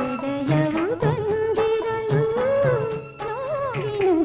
ಹೃದಯವು ಬಂದಿರಲು ನೋವಿನ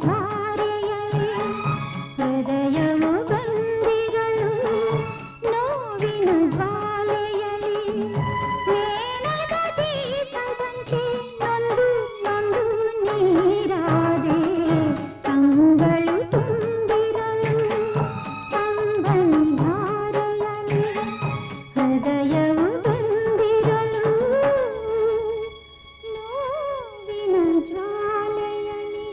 ಧಾರೆಯಲಿ ಹೃದಯವು ಬಂದಿರಲು ನೋವಿನ ಜ್ವಾಲೆಯಲಿ ಮೇಣದ ದೀಪದಂತೆ ನೊಂದು ನೊಂದು ನೀರಾದೆ ಕಂಗಳು ತುಂಬಿರಲು ಕಂಬನಿ ಧಾರೆಯಲಿ ಹೃದಯವು ಬಂದಿರಲು ನೋವಿನ ಜ್ವಾಲೆಯಲಿ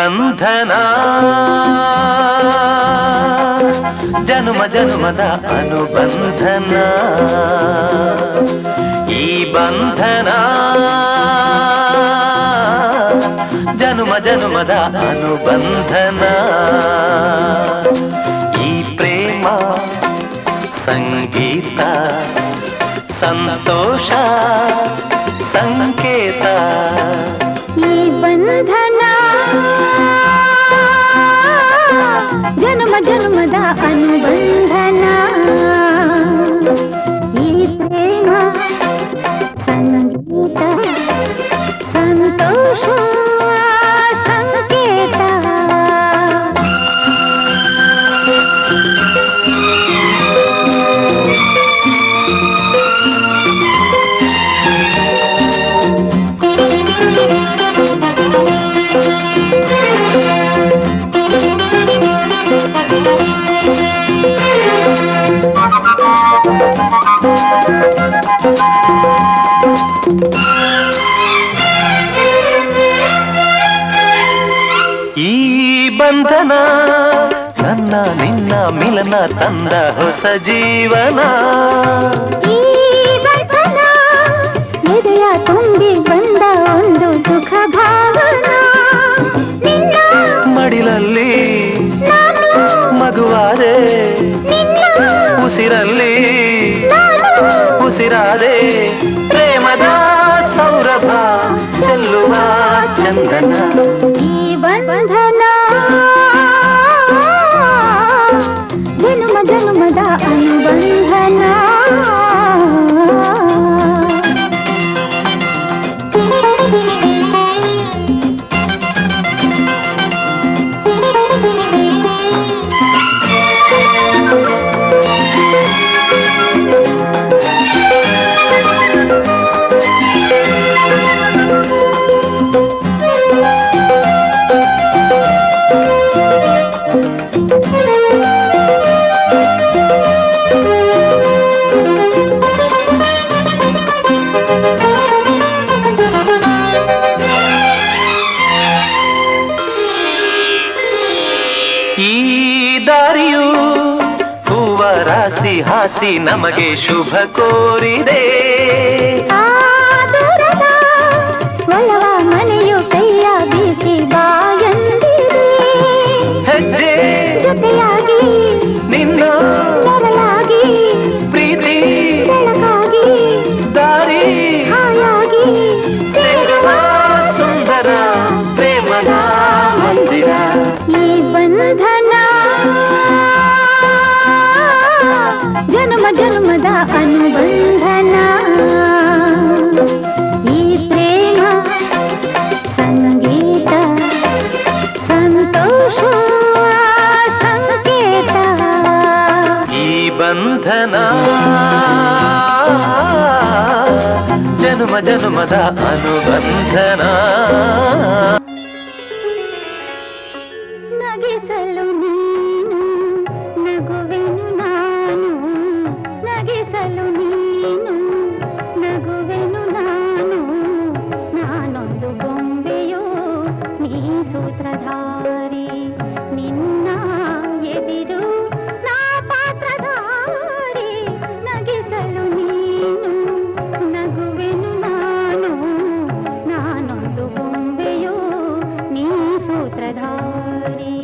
ಬಂಧನ ಜನುಮ ಜನುಮದ ಅನುಬಂಧನ ಈ ಬಂಧನ ಜನುಮ ಜನುಮದ ಅನುಬಂಧನ ಈ ಪ್ರೇಮ ಸಂಗೀತ ಸಂತೋಷ ಸಂಕೇತ ಈ ಬಂಧನ ಜನ್ಮ ಜನ್ಮದ ಅನುಬಂಧನ ಈ ಪ್ರೇಮ ಸಂಗೀತ ಸಂತೋಷ ಸಂಕೇತ ಈ ಬಂಧನ ನನ್ನ ನಿನ್ನ ಮಿಲನ ತಂದ ಹೊಸ ಜೀವನ ಈ ಬಂಧನ ಎದೆಯ ತುಂಬಿ ಬಂದ ಒಂದು ಸುಖ ಭಾವನ ನಿನ್ನ ಮಡಿಲಲ್ಲಿ ನಾನು ಮಗುವಾದೆ ನಿನ್ನ ಉಸಿರಲ್ಲಿ ನಾನು ಉಸಿರಾದೆ ಪ್ರೇಮದ ಸೌರಭ ಚೆಲ್ಲುವ ಚಂದನ ಈ ಬಂಧನ ಜನ್ಮ ಜನ್ಮದ ಅನುಬಂಧನ ಈ ದಾರಿಯು ಹೂವ ರಾಸಿ ಹಾಸಿ ನಮಗೆ ಶುಭ ಕೋರಿದೆ ಒಲವ ಮನೆಯು ಕೈಯ ಬೀಸಿ ಬಾಯಂದಿದೆ ಹೆಜ್ಜೆ ಜೊತೆಯಾಗಿ ನಿನ್ನ ನೆರಳಾಗಿ ಪ್ರೀತಿ ಬೆಳಕಾಗಿ ದಾರಿ ಹಾಯಾಗಿ ಸೇರುವ ಸುಂದರ ಪ್ರೇಮದ ಮಂದಿರ ಈ ಬಂಧನ ಜನ್ಮ ಜನ್ಮದ ಅನುಬಂಧನ ಈ ಪ್ರೇಮ ಸಂಗೀತ ಸಂತೋಷ ಸಂಕೇತ ಈ ಬಂಧನ ಜನುಮ ಜನುಮದ ಅನುಬಂಧನ ನಗಿಸಲು ನೀನು ನಗುವೆನು ನಾನು ನಗಿಸಲು ನೀನು ನಗುವೆನು ನಾನು ನಾನೊಂದು ಬೊಂಬೆಯೋ ನೀ ಸೂತ್ರಧಾರಿ ನಿನ್ನ ಎದಿರು ನಾ ಪಾತ್ರಧಾರಿ ನಗಿಸಲು ನೀನು ನಗುವೆನು ನಾನು ನಾನೊಂದು ಬೊಂಬೆಯೋ ನೀ ಸೂತ್ರಧಾರಿ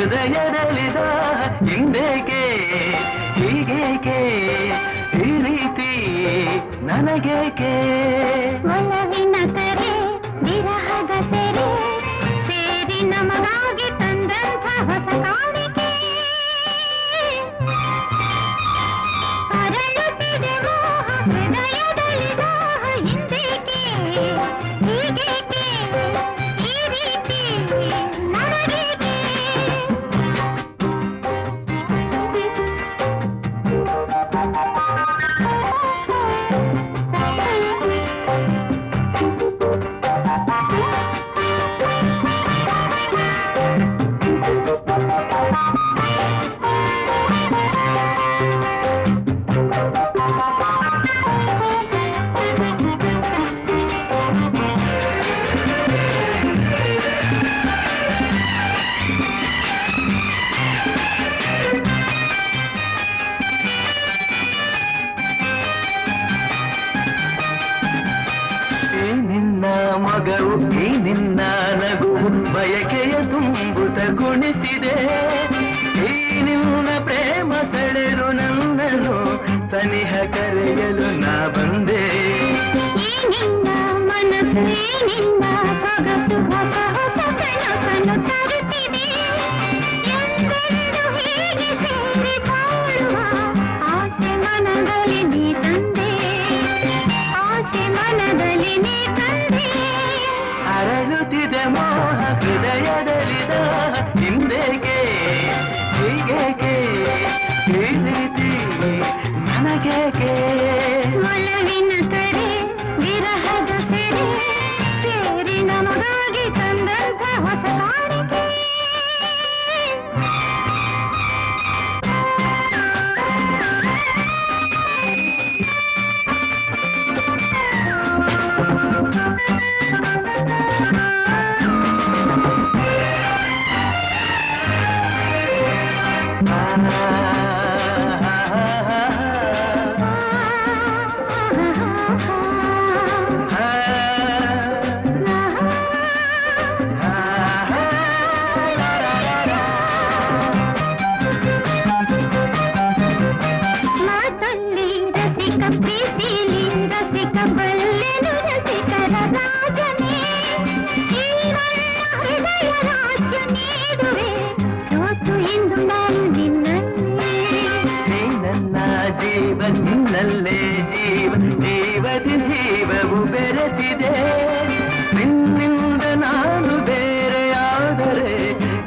ಹೃದಯದಲ್ಲಿದ ಹಿಂದೇಕೆ ಹೀಗೇಕೆ ಈ ರೀತಿ ನನಗೇಕೆ ಒಲವಿನ ಕರೆ ವಿರಹದ ಸೆರೆ ಸೇರಿ ನಮಗಾಗಿ ತಂದಂಥ ಹೊಸ ಕಾಣಿಕೆ ಅರಳುತ್ತಿದೆ ಮೋಹ ಹೃದಯದಲ್ಲಿ ದಾಹ ಹಿಂದೇಕೆ ಹೀಗೇಕೆ ಈ ರೀತಿ ನನಗೇಕೆ ಈ ನಿನ್ನ ಮಗವು ಈ ನಿನ್ನ ನಗು ಬಯಕೆಯ ತುಂಬುತ ಕುಣಿಸಿದೆ ಈ ನಿನ್ನ ಪ್ರೇಮ ಸೆಳೆರು ನನ್ನನು ಸನಿಹ ಕರೆಯಲು ನಾ ಬಂದೆ ಈ ನಿನ್ನ ಮನಸ್ಸು ಈ ನಿನ್ನ ಸೊಗಸು ಹೊಸ ಹೊಸ ಕನಸನ್ನು ತರುತ್ತಿದೆ ಎಂದೆಂದು ಹೀಗೆ ಸೇರಿ ಬಾಳುವ ಆಸೆ ಮನದಲ್ಲಿ ನೀ ತಂದೆ ಆಸೆ ಮನದಲ್ಲಿ ನೀ ತಂದೆ ಅರಳುತ್ತಿದೆ ಮೋಹ ಹೃದಯದಲ್ಲಿದ ಹಿಂದೇಕೆ ಹೀಗೇಕೆ ಈ ರೀತಿ ನನಗೇಕೆ ಒಲವಿನ ಕರೆ ವಿರಹದ ಸೆರೆ ಸೇರಿ ನಮಗಾಗಿ ತಂದಂಥ ಹೊಸ ಕಾಣಿಕೆ ಮಾತಲ್ಲಿ ರಸಿಕ ಪ್ರೀತಿಲಿ ರಸಿಕ ಬಲ್ಲೆನು ರಸಿಕರ ರಾಜನೇ ಈ ನನ್ನ ಹೃದಯ ರಾಜ್ಯ ನೀಡುವೆ ಸೋತು ಇಂದು ನಾನು ನಿನ್ನಲ್ಲೇ ನೀ ನನ್ನ ಜೀವ ನಿನ್ನಲ್ಲೇ ಜೀವ ಜೀವದಿ ಜೀವವು ಬೆರೆತಿದೆ ನಿನ್ನಿಂದ ನಾನು ಬೇರೆಯಾದರೆ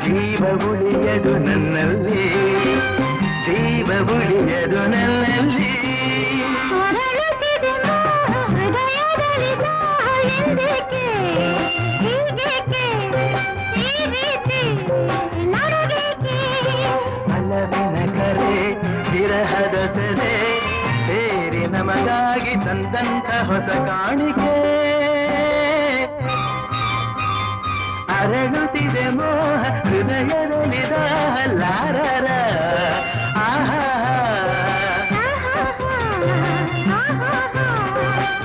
ಜೀವ ಉಳಿಯದು ನನ್ನಲ್ಲಿ ಜೀವ ಉಳಿಯದು ನನ್ನಲ್ಲಿ ಹೊರಳುತ್ತಿದೆ ಮೋಹ ಹೃದಯದಲ್ಲಿ ದಾಹ ಎಂದೇಕೆ ಹೀಗೇಕೆ ಈ ರೀತಿ ನನಗೇಕೆ ಅಲವಿನ ಕರೆ ವಿರಹದ ಸೆರೆ ಸೇರಿ ನಮಗಾಗಿ ತಂದಂತ ಹೊಸ ಕಾಣಿಕೆ ಅರಳುತ್ತಿದೆ ಮೋಹ ಹೃದಯದಲ್ಲಿ ಲಾರರ